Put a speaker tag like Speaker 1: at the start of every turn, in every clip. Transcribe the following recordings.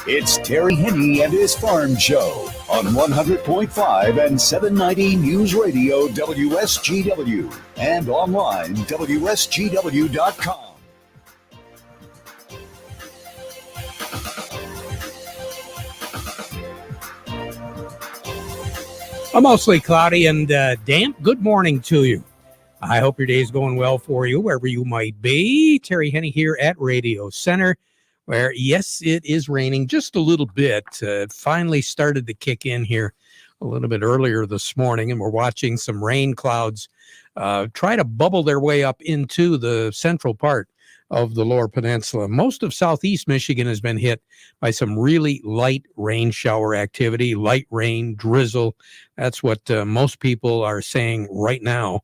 Speaker 1: It's Terry Henne and his Farm Show on 100.5 and 790 News Radio WSGW and online WSGW.com.
Speaker 2: Mostly cloudy and damp. Good morning to you. I hope your day is going well for you, wherever you might be. Terry Henne here at Radio Center, where, yes, it is raining just a little bit. It finally started to kick in here a little bit earlier this morning, and we're watching some rain clouds try to bubble their way up into the central part of the Lower Peninsula. Most of southeast Michigan has been hit by some really light rain shower activity, light rain, drizzle. That's what most people are saying right now.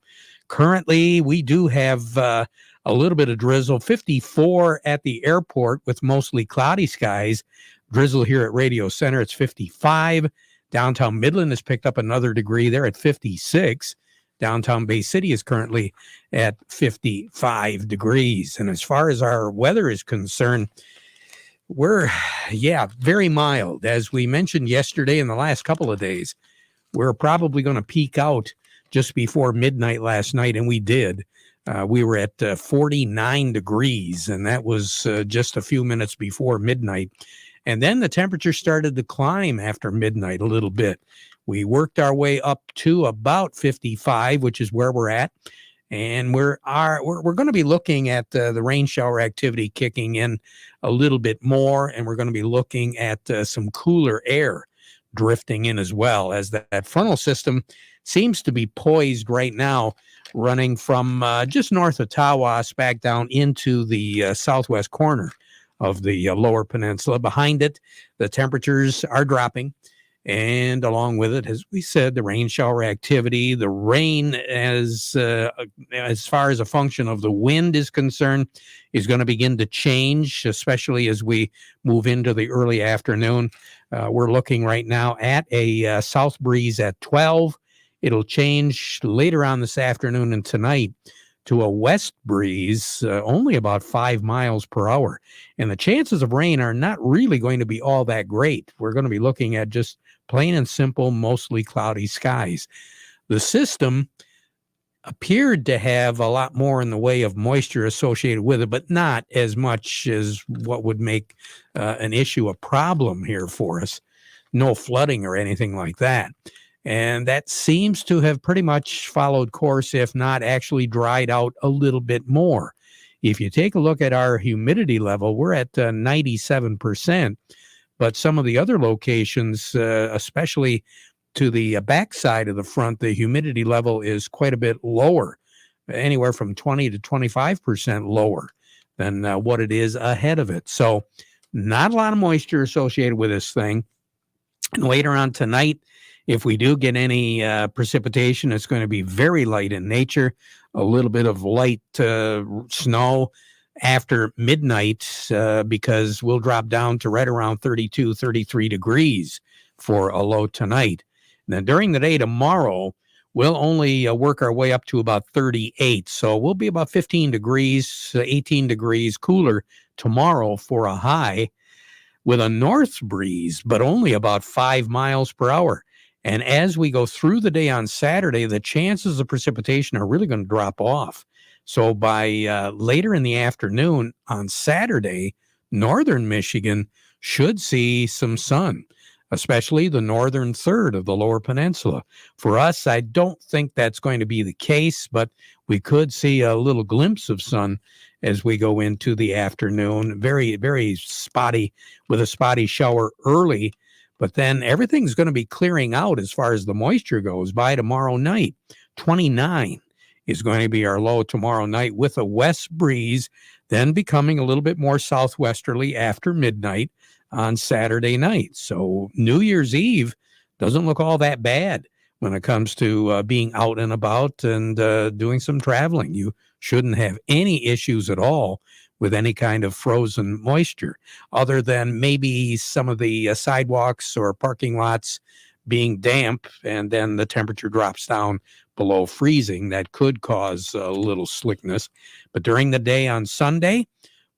Speaker 2: Currently, we do have a little bit of drizzle, 54 at the airport with mostly cloudy skies. Drizzle here at Radio Center, it's 55. Downtown Midland has picked up another degree there at 56. Downtown Bay City is currently at 55 degrees. And as far as our weather is concerned, we're, very mild. As we mentioned yesterday and the last couple of days, we're probably going to peak out just before midnight last night, and we did. We were at 49 degrees, and that was just a few minutes before midnight. And then the temperature started to climb after midnight a little bit. We worked our way up to about 55, which is where we're at. And we're going to be looking at the rain shower activity kicking in a little bit more, and we're going to be looking at some cooler air drifting in as well, as that frontal system seems to be poised right now, running from just north of Tawas back down into the southwest corner of the Lower Peninsula. Behind it, the temperatures are dropping. And along with it, as we said, the rain shower activity, the rain as far as a function of the wind is concerned, is going to begin to change, especially as we move into the early afternoon. We're looking right now at a south breeze at 12. It'll change later on this afternoon and tonight to a west breeze, only about 5 miles per hour. And the chances of rain are not really going to be all that great. We're going to be looking at just plain and simple, mostly cloudy skies. The system appeared to have a lot more in the way of moisture associated with it, but not as much as what would make an issue a problem here for us. No flooding or anything like that. And that seems to have pretty much followed course, if not actually dried out a little bit more. If you take a look at our humidity level, we're at 97%. But some of the other locations, especially to the backside of the front, the humidity level is quite a bit lower, anywhere from 20 to 25% lower than what it is ahead of it. So not a lot of moisture associated with this thing. And later on tonight, if we do get any precipitation, it's going to be very light in nature, a little bit of light snow after midnight, because we'll drop down to right around 32, 33 degrees for a low tonight. And then during the day tomorrow, we'll only work our way up to about 38. So we'll be about 15 degrees, 18 degrees cooler tomorrow for a high with a north breeze, but only about 5 miles per hour. And as we go through the day on Saturday, the chances of precipitation are really going to drop off. So by later in the afternoon on Saturday, northern Michigan should see some sun, especially the northern third of the Lower Peninsula. For us, I don't think that's going to be the case, but we could see a little glimpse of sun as we go into the afternoon. Very, very spotty, with a spotty shower early. But then everything's going to be clearing out as far as the moisture goes by tomorrow night. 29 is going to be our low tomorrow night with a west breeze, then becoming a little bit more southwesterly after midnight on Saturday night. So New Year's Eve doesn't look all that bad when it comes to being out and about and doing some traveling. You shouldn't have any issues at all with any kind of frozen moisture, other than maybe some of the sidewalks or parking lots being damp, and then the temperature drops down below freezing. That could cause a little slickness. But during the day on Sunday,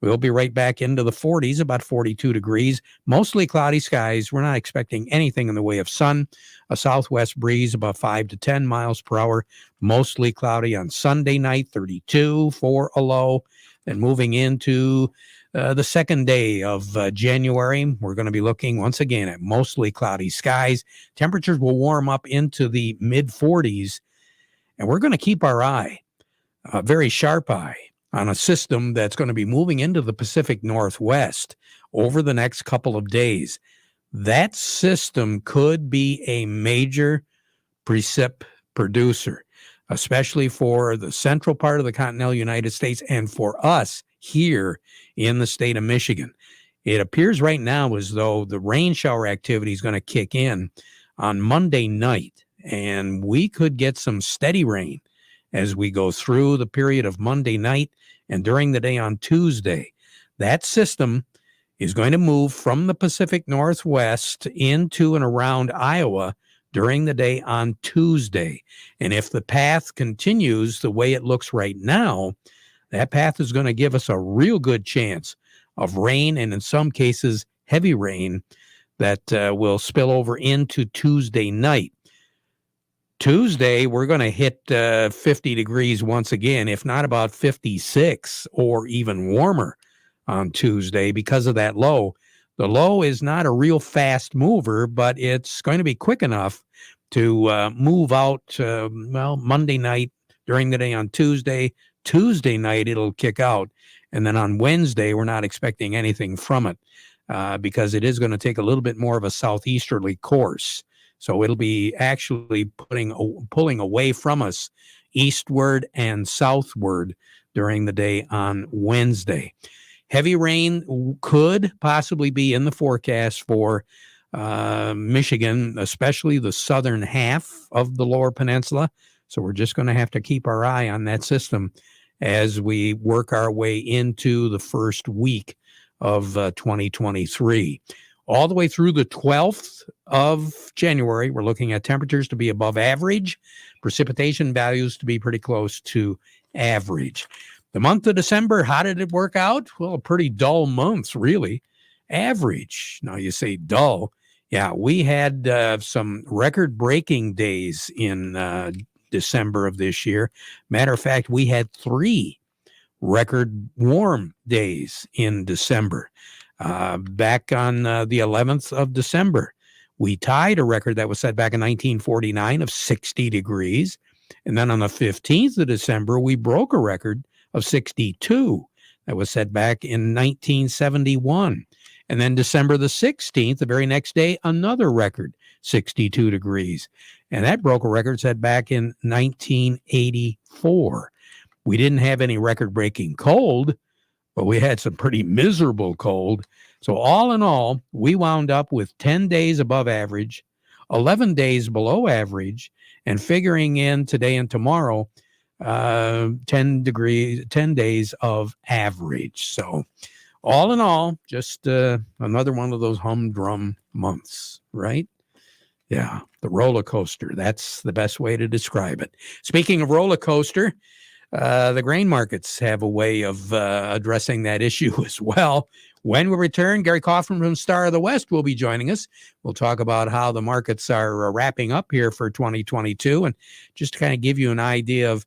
Speaker 2: We'll be right back into the 40s, about 42 degrees. Mostly cloudy skies. We're not expecting anything in the way of sun. A southwest breeze about 5 to 10 miles per hour. Mostly cloudy on Sunday night, 32 for a low. Then moving into the second day of January, we're going to be looking once again at mostly cloudy skies. Temperatures will warm up into the mid 40s. And we're going to keep our eye, a very sharp eye, on a system that's going to be moving into the Pacific Northwest over the next couple of days. That system could be a major precip producer, especially for the central part of the continental United States and for us here in the state of Michigan. It appears right now as though the rain shower activity is going to kick in on Monday night, and we could get some steady rain as we go through the period of Monday night and during the day on Tuesday. That system is going to move from the Pacific Northwest into and around Iowa during the day on Tuesday. And if the path continues the way it looks right now, that path is going to give us a real good chance of rain, and in some cases, heavy rain that will spill over into Tuesday night. Tuesday, we're going to hit 50 degrees once again, if not about 56 or even warmer on Tuesday because of that low. The low is not a real fast mover, but it's going to be quick enough to move out, Monday night during the day on Tuesday. Tuesday night, it'll kick out. And then on Wednesday, we're not expecting anything from it because it is going to take a little bit more of a southeasterly course. So it'll be actually pulling away from us eastward and southward during the day on Wednesday. Heavy rain could possibly be in the forecast for Michigan, especially the southern half of the lower peninsula. So we're just going to have to keep our eye on that system as we work our way into the first week of 2023. All the way through the 12th of January, we're looking at temperatures to be above average, precipitation values to be pretty close to average. The month of December, how did it work out? Well, a pretty dull month, really. Average. Now, you say dull. Yeah, we had some record-breaking days in December of this year. Matter of fact, we had 3 record warm days in December. Back on the 11th of December, we tied a record that was set back in 1949 of 60 degrees. And then on the 15th of December, we broke a record of 62 that was set back in 1971. And then December the 16th, the very next day, another record, 62 degrees. And that broke a record set back in 1984. We didn't have any record-breaking cold, but we had some pretty miserable cold. So all in all, we wound up with 10 days above average, 11 days below average, and figuring in today and tomorrow, 10 days of average. So all in all, just another one of those humdrum months, right? Yeah, the roller coaster. That's the best way to describe it. Speaking of roller coaster, the grain markets have a way of addressing that issue as well. When we return, Gary Kaufman from Star of the West will be joining us. We'll talk about how the markets are wrapping up here for 2022 and just to kind of give you an idea of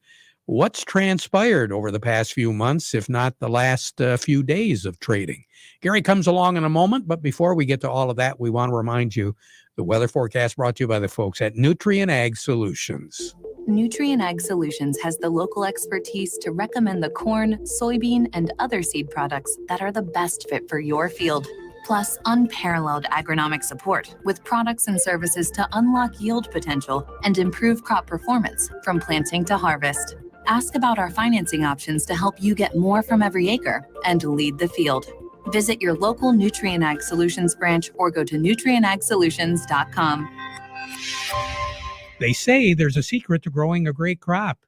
Speaker 2: what's transpired over the past few months, if not the last few days of trading. Gary comes along in a moment, but before we get to all of that, we want to remind you the weather forecast brought to you by the folks at Nutrien Ag Solutions.
Speaker 3: Nutrien Ag Solutions has the local expertise to recommend the corn, soybean, and other seed products that are the best fit for your field. Plus, unparalleled agronomic support with products and services to unlock yield potential and improve crop performance from planting to harvest. Ask about our financing options to help you get more from every acre and lead the field. Visit your local Nutrien Ag Solutions branch or go to nutrienagsolutions.com.
Speaker 2: They say there's a secret to growing a great crop.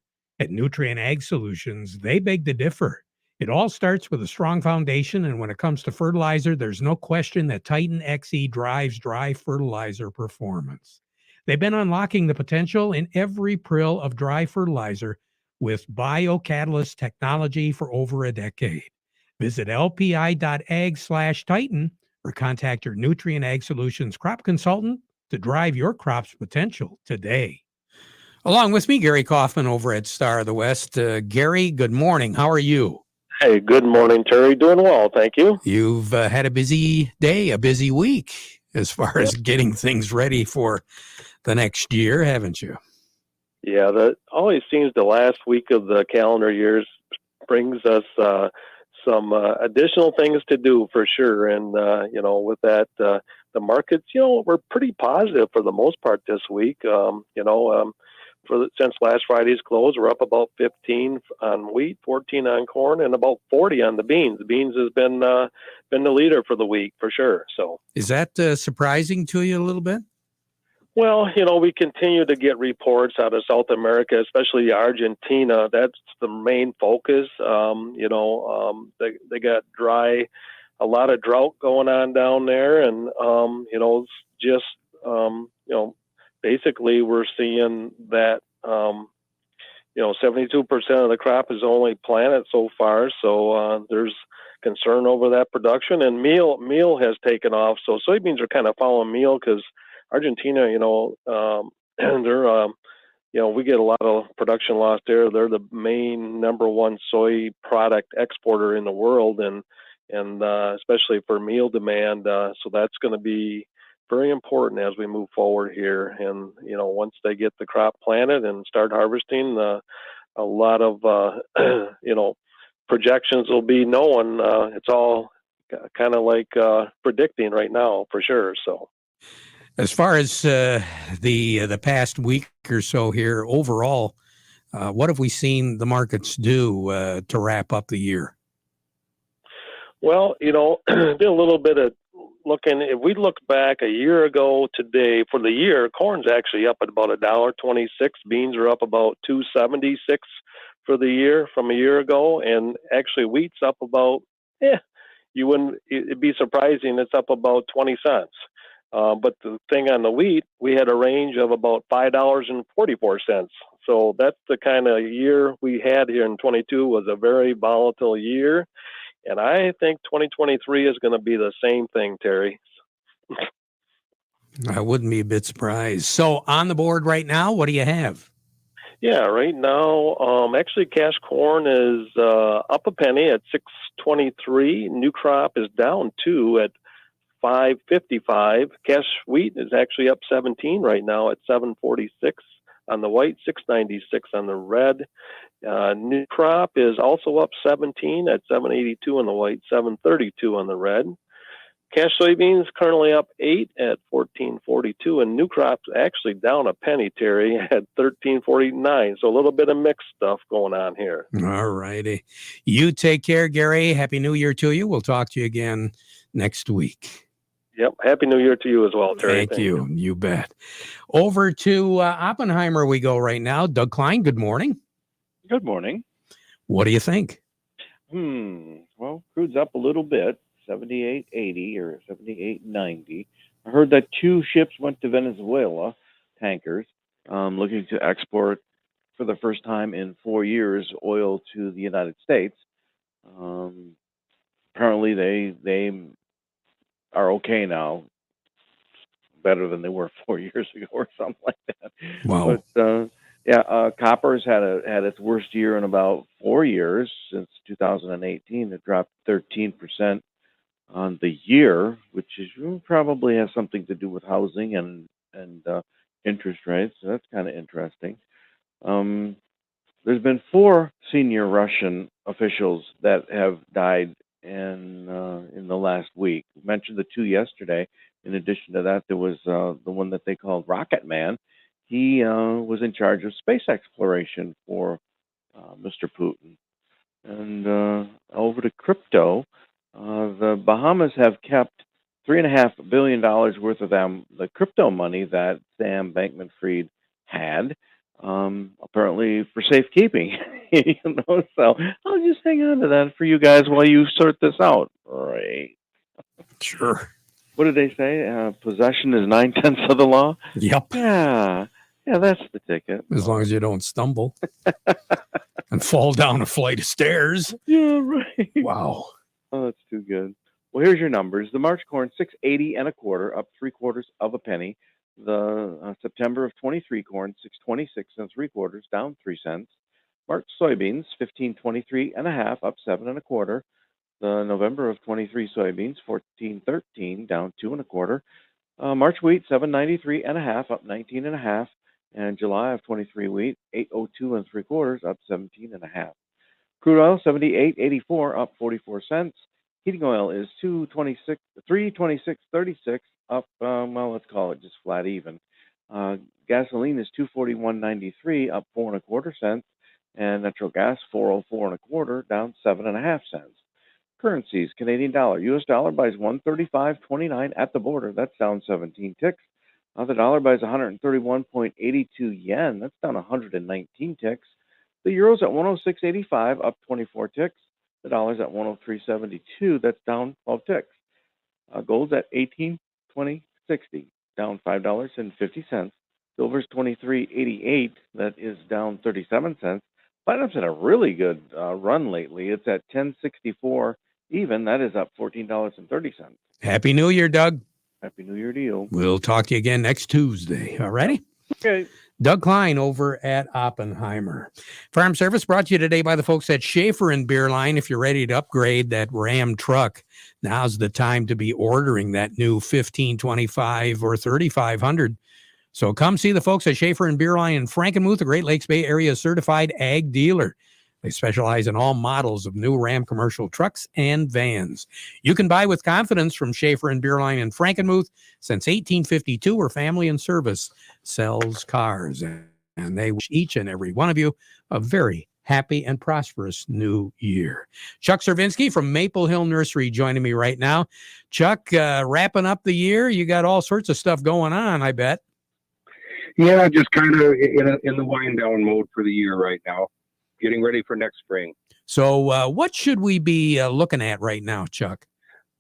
Speaker 2: At Nutrien Ag Solutions, they beg to differ. It all starts with a strong foundation, and when it comes to fertilizer, there's no question that Titan XE drives dry fertilizer performance. They've been unlocking the potential in every prill of dry fertilizer with biocatalyst technology for over a decade. Visit lpi.ag/Titan or contact your Nutrient Ag Solutions crop consultant to drive your crop's potential today. Along with me, Gary Kaufman over at Star of the West. Gary, good morning. How are you?
Speaker 4: Hey, good morning, Terry. Doing well, thank you.
Speaker 2: You've had a busy day, a busy week as far as getting things ready for the next year, haven't you?
Speaker 4: Yeah, that always seems the last week of the calendar years brings us some additional things to do for sure. And, with that, the markets, we're pretty positive for the most part this week. Since last Friday's close, we're up about 15 on wheat, 14 on corn, and about 40 on the beans. The beans has been the leader for the week for sure. So,
Speaker 2: is that surprising to you a little bit?
Speaker 4: Well, we continue to get reports out of South America, especially Argentina. That's the main focus. They got a lot of drought going on down there, and basically we're seeing that 72% of the crop is only planted so far. So there's concern over that production, and meal has taken off. So soybeans are kind of following meal because Argentina, they're, we get a lot of production loss there. They're the main number one soy product exporter in the world, and especially for meal demand. So that's going to be very important as we move forward here. And, once they get the crop planted and start harvesting, a lot of, projections will be known. It's all kind of like predicting right now for sure. So.
Speaker 2: As far as the past week or so here overall, what have we seen the markets do to wrap up the year?
Speaker 4: Well, did a little bit of looking. If we look back a year ago today for the year, corn's actually up at about $1.26. Beans are up about $2.76 for the year from a year ago, and actually wheat's up about it'd be surprising. It's up about 20 cents. But the thing on the wheat, we had a range of about $5.44. So that's the kind of year we had here in 22. Was a very volatile year. And I think 2023 is going to be the same thing, Terry.
Speaker 2: I wouldn't be a bit surprised. So on the board right now, what do you have?
Speaker 4: Yeah, right now, actually cash corn is up a penny at $6.23. New crop is down 2 at $5.55. Cash wheat is actually up 17 right now at $7.46 on the white, $6.96 on the red. New crop is also up 17 at $7.82 on the white, $7.32 on the red. Cash soybeans currently up 8 at $14.42, and new crop's actually down a penny, Terry, at $13.49. So a little bit of mixed stuff going on here.
Speaker 2: All righty. You take care, Gary. Happy New Year to you. We'll talk to you again next week.
Speaker 4: Yep. Happy New Year to you as well, Terry.
Speaker 2: Thank you. You bet. Over to Oppenheimer we go right now. Doug Klein, good morning.
Speaker 5: Good morning.
Speaker 2: What do you think?
Speaker 5: Well, crude's up a little bit, 78.80 or 78.90. I heard that 2 ships went to Venezuela, tankers, looking to export for the first time in 4 years oil to the United States. Apparently they are okay now, better than they were 4 years ago or something like that.
Speaker 2: Wow.
Speaker 5: But copper's had its worst year in about 4 years since 2018. It dropped 13% on the year, which is probably has something to do with housing and interest rates. So that's kind of interesting. There's been 4 senior Russian officials that have died in the last week. We mentioned the 2 yesterday. In addition to that, there was the one that they called Rocket Man. He was in charge of space exploration for Mr. Putin. And over to crypto, the Bahamas have kept $3.5 billion worth of the crypto money that Sam Bankman-Fried had, apparently for safekeeping. So I'll just hang on to that for you guys while you sort this out. Right.
Speaker 2: Sure.
Speaker 5: What did they say? Possession is 9/10 of the law?
Speaker 2: Yep.
Speaker 5: Yeah, that's the ticket.
Speaker 2: As long as you don't stumble and fall down a flight of stairs.
Speaker 5: Yeah, right.
Speaker 2: Wow.
Speaker 5: Oh, that's too good. Well, here's your numbers. The March corn, 6.80 and a quarter, up 3/4 of a penny. The September of 23 corn, 6.26 and 3/4, down 3 cents. March soybeans, 15.23 and a half, up 7 and a quarter. The November of 23 soybeans, 14.13, down 2 and a quarter. March wheat, 7.93 and a half, up 19 and a half. And July of 23 wheat, 8.02 and 3/4, up 17 and a half. Crude oil, 78.84, up 44 cents. Heating oil is 326.36, up, well, let's call it just flat even. Gasoline is 241.93, up 4 and a quarter cents. And natural gas, 404 and a quarter, down 7.5 cents. Currencies, Canadian dollar. U.S. dollar buys 135.29 at the border. That's down 17 ticks. The dollar buys 131.82 yen. That's down 119 ticks. The euro's at 106.85, up 24 ticks. The dollar's at 103.72. That's down 12 ticks. Gold's at 18.20.60, down $5.50. Silver's 23.88. That is down 37 cents. Platinum's had a really good run lately. It's at 10.64 even. That is up $14.30.
Speaker 2: Happy New Year, Doug.
Speaker 5: Happy New Year to you.
Speaker 2: We'll talk to you again next Tuesday. All righty?
Speaker 5: Okay.
Speaker 2: Doug Klein over at Oppenheimer. Farm Service brought to you today by the folks at Schaefer and Beerline. If you're ready to upgrade that Ram truck, now's the time to be ordering that new 1525 or 3500. So come see the folks at Schaefer and Beerline in Frankenmuth, the Great Lakes Bay Area certified ag dealer. They specialize in all models of new Ram commercial trucks and vans. You can buy with confidence from Schaefer and Beerline in Frankenmuth since 1852, where Family and Service sells cars. And they wish each and every one of you a very happy and prosperous new year. Chuck Cervinsky from Maple Hill Nursery joining me right now. Chuck, wrapping up the year, you got all sorts of stuff going on, I bet.
Speaker 6: Yeah, just kind of in the wind down mode for the year right now, getting ready for next spring.
Speaker 2: So what should we be looking at right now, Chuck?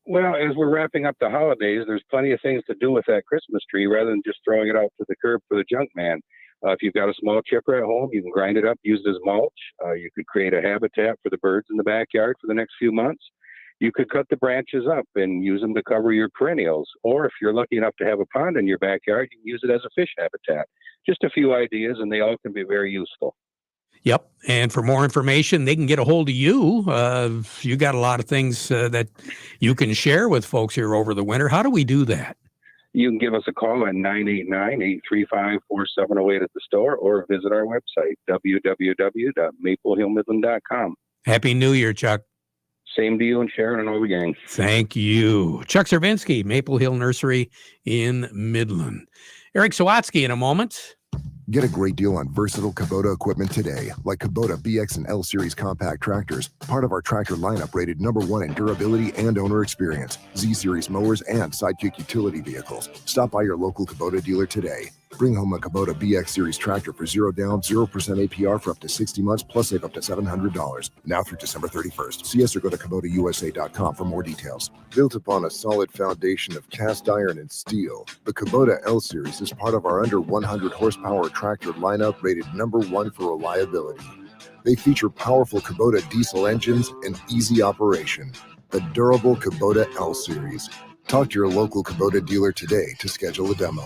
Speaker 6: Well, as we're wrapping up the holidays, there's plenty of things to do with that Christmas tree rather than just throwing it out to the curb for the junk man. If you've got a small chipper at home, you can grind it up, use it as mulch. You could create a habitat for the birds in the backyard for the next few months. You could cut the branches up and use them to cover your perennials. Or if you're lucky enough to have a pond in your backyard, you can use it as a fish habitat. Just a few ideas, and they all can be very useful.
Speaker 2: Yep. And for more information, they can get a hold of you. You got a lot of things that you can share with folks here over the winter. How do we do that?
Speaker 6: You can give us a call at 989-835-4708 at the store or visit our website, www.maplehillmidland.com.
Speaker 2: Happy New Year, Chuck.
Speaker 6: Same to you and Sharon and all the gang.
Speaker 2: Thank you. Chuck Cervinsky, Maple Hill Nursery in Midland. Eric Sawatsky in a moment.
Speaker 7: Get a great deal on versatile Kubota equipment today, like Kubota BX and L Series compact tractors, part of our tractor lineup rated #1 in durability and owner experience, Z Series mowers, and Sidekick utility vehicles. Stop by your local Kubota dealer today. Bring home a Kubota BX Series tractor for 0 down, 0% APR for up to 60 months, plus save up to $700. Now through December 31st. See us or go to KubotaUSA.com for more details. Built upon a solid foundation of cast iron and steel, the Kubota L Series is part of our under 100 horsepower tractor lineup rated #1 for reliability. They feature powerful Kubota diesel engines and easy operation. The durable Kubota L Series. Talk to your local Kubota dealer today to schedule a demo.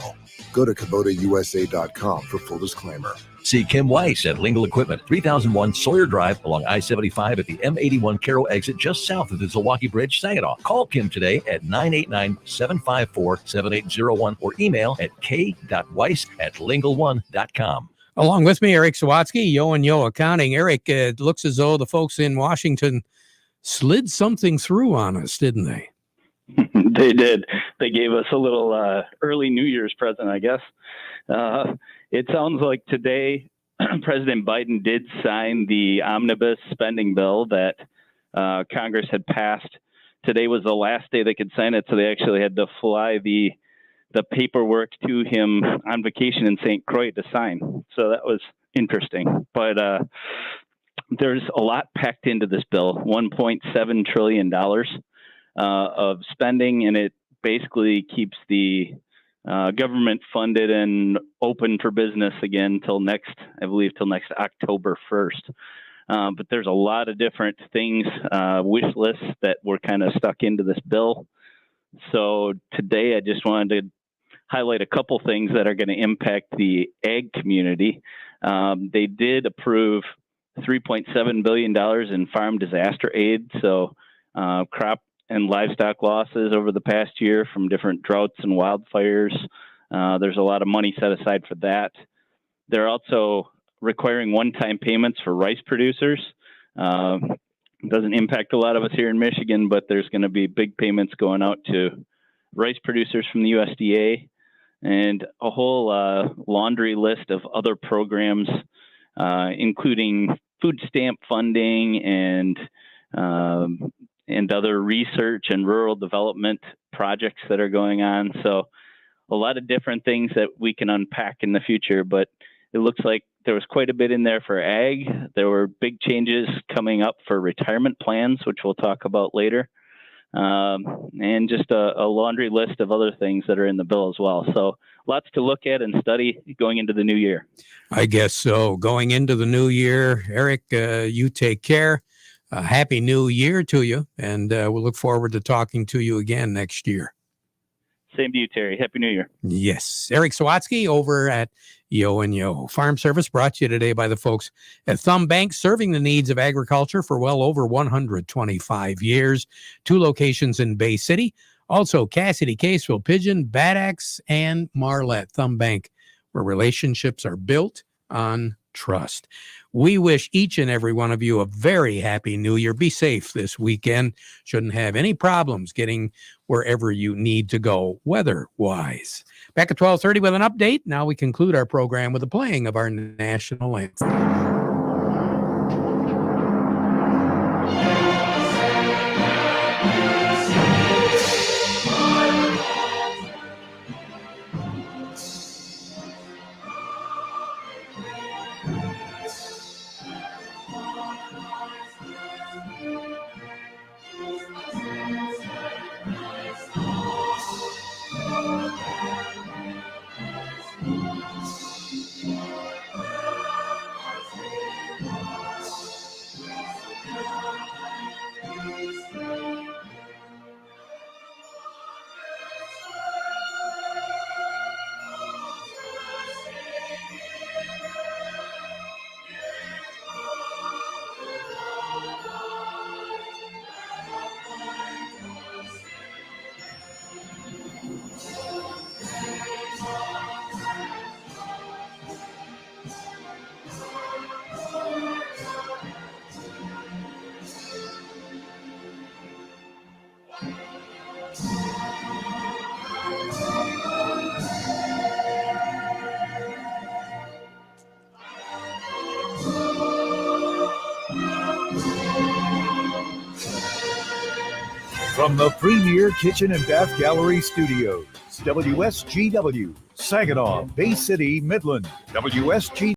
Speaker 7: Go to KubotaUSA.com for full disclaimer.
Speaker 8: See Kim Weiss at Lingle Equipment, 3001 Sawyer Drive along I-75 at the M81 Carroll exit just south of the Zilwaukee Bridge, Saginaw. Call Kim today at 989-754-7801 or email at k.weiss@lingle1.com.
Speaker 2: Along with me, Eric Sawatsky, Yo and Yo Accounting. Eric, it looks as though the folks in Washington slid something through on us, didn't they?
Speaker 9: They did. They gave us a little early New Year's present, I guess. It sounds like today President Biden did sign the omnibus spending bill that Congress had passed. Today was the last day they could sign it, so they actually had to fly the paperwork to him on vacation in St. Croix to sign. So that was interesting. But there's a lot packed into this bill, $1.7 trillion. Of spending, and it basically keeps the government funded and open for business again till next October 1st. but there's a lot of different things, wish lists that were kind of stuck into this bill. So today I just wanted to highlight a couple things that are going to impact the ag community. They did approve $3.7 billion in farm disaster aid, so crop and livestock losses over the past year from different droughts and wildfires. There's a lot of money set aside for that. They're also requiring one-time payments for rice producers. It doesn't impact a lot of us here in Michigan, but there's going to be big payments going out to rice producers from the USDA, and a whole laundry list of other programs, including food stamp funding and other research and rural development projects that are going on. So a lot of different things that we can unpack in the future, but it looks like there was quite a bit in there for ag. There were big changes coming up for retirement plans, which we'll talk about later. And just a laundry list of other things that are in the bill as well. So lots to look at and study going into the new year.
Speaker 2: I guess so. Going into the new year, Eric, you take care. Happy New Year to you, and we'll look forward to talking to you again next year.
Speaker 9: Same to you, Terry. Happy New Year.
Speaker 2: Yes. Eric Sawatsky over at Yo and Yo. Farm Service brought to you today by the folks at Thumb Bank, serving the needs of agriculture for well over 125 years. 2 locations in Bay City. Also, Cassidy, Caseville, Pigeon, Bad Axe, and Marlette. Thumb Bank, where relationships are built on trust. We wish each and every one of you a very happy New Year. Be safe this weekend. Shouldn't have any problems getting wherever you need to go weather-wise. Back at 12:30 with an update. Now we conclude our program with the playing of our national anthem.
Speaker 1: From the Premier Kitchen and Bath Gallery Studios, WSGW, Saginaw, Bay City, Midland, WSG.